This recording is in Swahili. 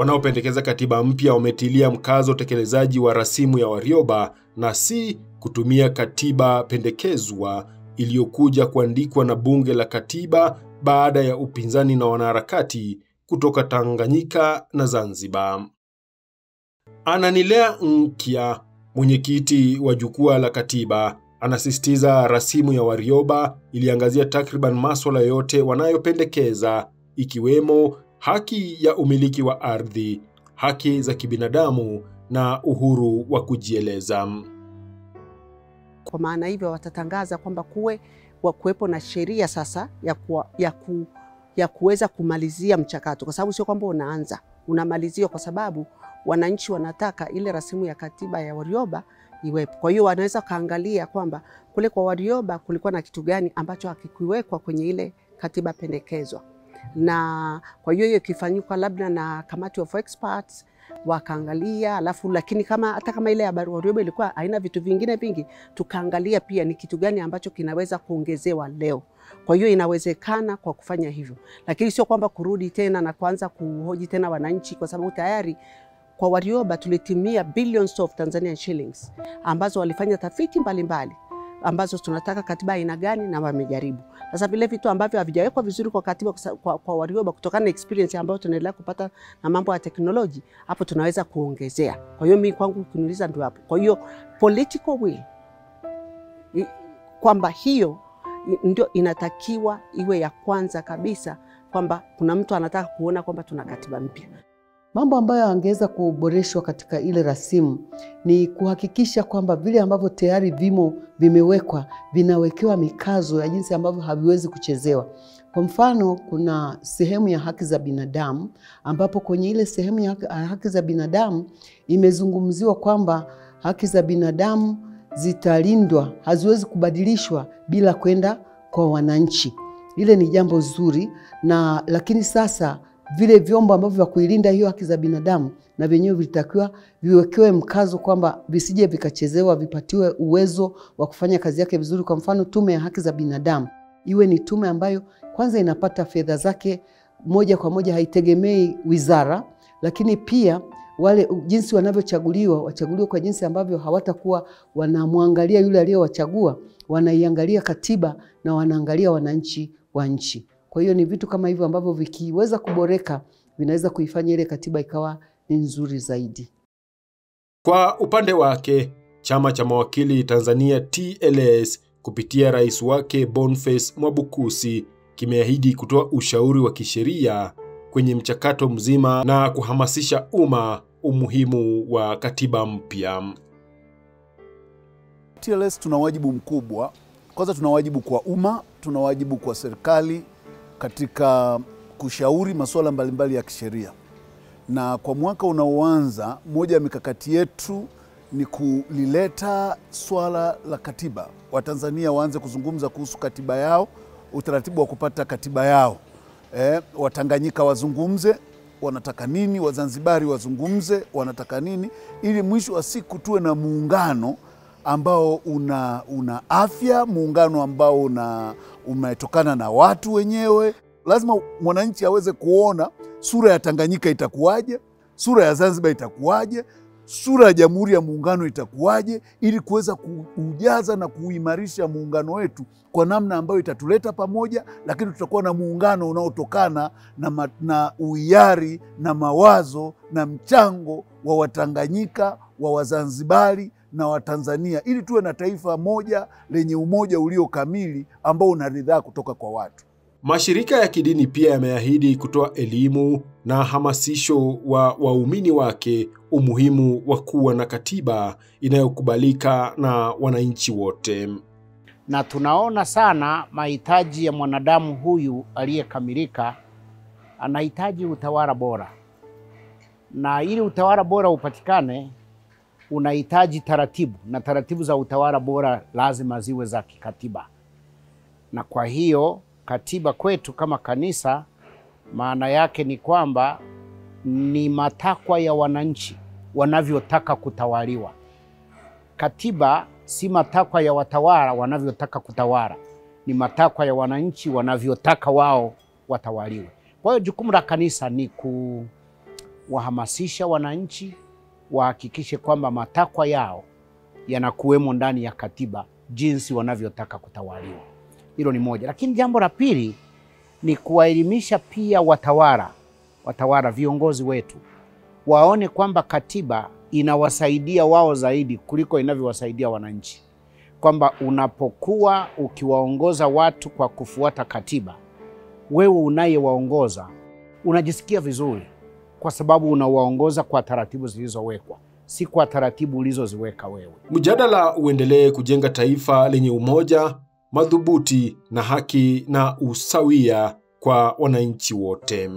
Wanaopendekeza katiba mpya wametilia mkazo utekelezaji wa rasimu ya Warioba na si kutumia katiba pendekezwa iliyokuja kuandikwa na bunge la katiba baada ya upinzani na wanaharakati kutoka Tanganyika na Zanzibar. Ananilea Nkya, mwenyekiti wa jukwaa la katiba, anasisitiza rasimu ya Warioba iliangazia takriban masuala yote wanayopendekeza, ikiwemo haki ya umiliki wa ardhi, haki za kibinadamu na uhuru wa kujieleza. Kwa maana hivyo watatangaza kwamba kuwepo na sheria sasa ya kuweza kumalizia mchakato, kwa sababu sio kwamba unaanza, unamalizia, kwa sababu wananchi wanataka ile rasimu ya katiba ya Warioba iwepo. Kwa hiyo wanaweza kaangalia kwamba kule kwa Warioba kulikuwa na kitu gani ambacho hakikuwekwa kwenye ile katiba pendekezwa. Na kwa hiyo ikifanyika labda na kamati of experts wakaangalia, alafu lakini hata kama ile ya Warioba ilikuwa haina vitu vingine vingi, tukaangalia pia ni kitu gani ambacho kinaweza kuongezewa leo. Kwa hiyo inawezekana kwa kufanya hivyo, lakini sio kwamba kurudi tena na kuanza kuhoji tena wananchi, kwa sababu tayari kwa Warioba tulitimia billions of Tanzanian shillings ambazo walifanya tafiti mbalimbali ambazo tunataka katiba aina gani na wamejaribu. Sasa vile vitu ambavyo havijawekwa vizuri kwa katiba kwa Warioba kutokana na experience ambayo tunaendelea kupata na mambo ya teknolojia, hapo tunaweza kuongezea. Kwa hiyo mimi kwangu kuniuliza ndio hapo. Kwa hiyo political will kwamba hiyo ndio inatakiwa iwe ya kwanza kabisa, kwamba kuna mtu anataka kuona kwamba tuna katiba mpya. Mambo ambayo angeweza kuboreshwa katika ile rasimu ni kuhakikisha kwamba vile ambavyo tayari vimewekwa vinawekewa mikazo ya jinsi ambavyo haviwezi kuchezewa. Kwa mfano, kuna sehemu ya haki za binadamu ambapo kwenye ile sehemu ya haki za binadamu imezungumziwa kwamba haki za binadamu zitalindwa, haziwezi kubadilishwa bila kwenda kwa wananchi. Ile ni jambo zuri, lakini sasa vile vyombo ambavyo vya kuilinda hiyo haki za binadamu na vyenyewe vilitakiwa viwekewe mkazo kwamba visije vikachezewa, vipatiwe uwezo wa kufanya kazi yake vizuri. Kwa mfano, tume ya haki za binadamu iwe ni tume ambayo kwanza inapata fedha zake moja kwa moja, haitegemei wizara, lakini pia wale jinsi wanavyochaguliwa, wachaguliwa kwa jinsi ambavyo hawatakuwa wanamwangalia yule aliyowachagua, wanaiangalia katiba na wanaangalia wananchi wa nchi. Kwa hiyo ni vitu kama hivyo ambavyo vikiweza kuboreka vinaweza kuifanya ile katiba ikawa ni nzuri zaidi. Kwa upande wake, chama cha mawakili Tanzania TLS kupitia rais wake Boniface Mwabukusi kimeahidi kutoa ushauri wa kisheria kwenye mchakato mzima na kuhamasisha umma umuhimu wa katiba mpya. TLS tuna wajibu mkubwa. Kwanza tuna wajibu kwa umma, tuna wajibu kwa serikali katika kushauri masuala mbalimbali ya kisheria. Na kwa mwaka unaoanza, moja ya mikakati yetu ni kulileta swala la katiba. Watanzania waanze kuzungumza kuhusu katiba yao, utaratibu wa kupata katiba yao. Watanganyika wazungumze wanataka nini, Wazanzibari wazungumze wanataka nini, ili mwisho wa siku tuwe na muungano ambao una afya, muungano ambao umetokana na watu wenyewe. Lazima mwananchi aweze kuona sura ya Tanganyika itakuwaje, sura ya Zanzibar itakuwaje, sura ya Jamhuri ya Muungano itakuwaje, ili kuweza kujaza na kuimarisha muungano wetu kwa namna ambayo itatuleta pamoja, lakini tutakuwa na muungano unaotokana na uhiari na mawazo na mchango wa Watanganyika, wa Wazanzibari na Watanzania, ili tuwe na taifa moja lenye umoja ulio kamili ambao unaridhaa kutoka kwa watu. Mashirika ya kidini pia yameahidi kutoa elimu na hamasisho wa waumini wake umuhimu wa kuwa na katiba inayokubalika na wananchi wote. Na tunaona sana mahitaji ya mwanadamu huyu aliyekamilika, anahitaji utawala bora. Na ili utawala bora upatikane, unahitaji taratibu, na taratibu za utawala bora lazima ziwe za kikatiba. Na kwa hiyo katiba kwetu kama kanisa, maana yake ni kwamba ni matakwa ya wananchi wanavyotaka kutawaliwa. Katiba si matakwa ya watawala wanavyotaka kutawala, ni matakwa ya wananchi wanavyotaka wao watawaliwe. Kwa hiyo jukumu la kanisa ni wahamasisha wananchi wahakikishe kwamba matakwa yao yanakuwemo ndani ya katiba jinsi wanavyotaka kutawaliwa. Hilo ni moja. Lakini jambo la pili ni kuwaelimisha pia watawala, viongozi wetu waone kwamba katiba inawasaidia wao zaidi kuliko inavyowasaidia wananchi, kwamba unapokuwa ukiwaongoza watu kwa kufuata katiba, wewe unayewaongoza unajisikia vizuri kwa sababu unawaongoza kwa taratibu zilizowekwa, si kwa taratibu ulizoziweka wewe. Mjadala uendelee kujenga taifa lenye umoja, madhubuti na haki na usawia kwa wananchi wote.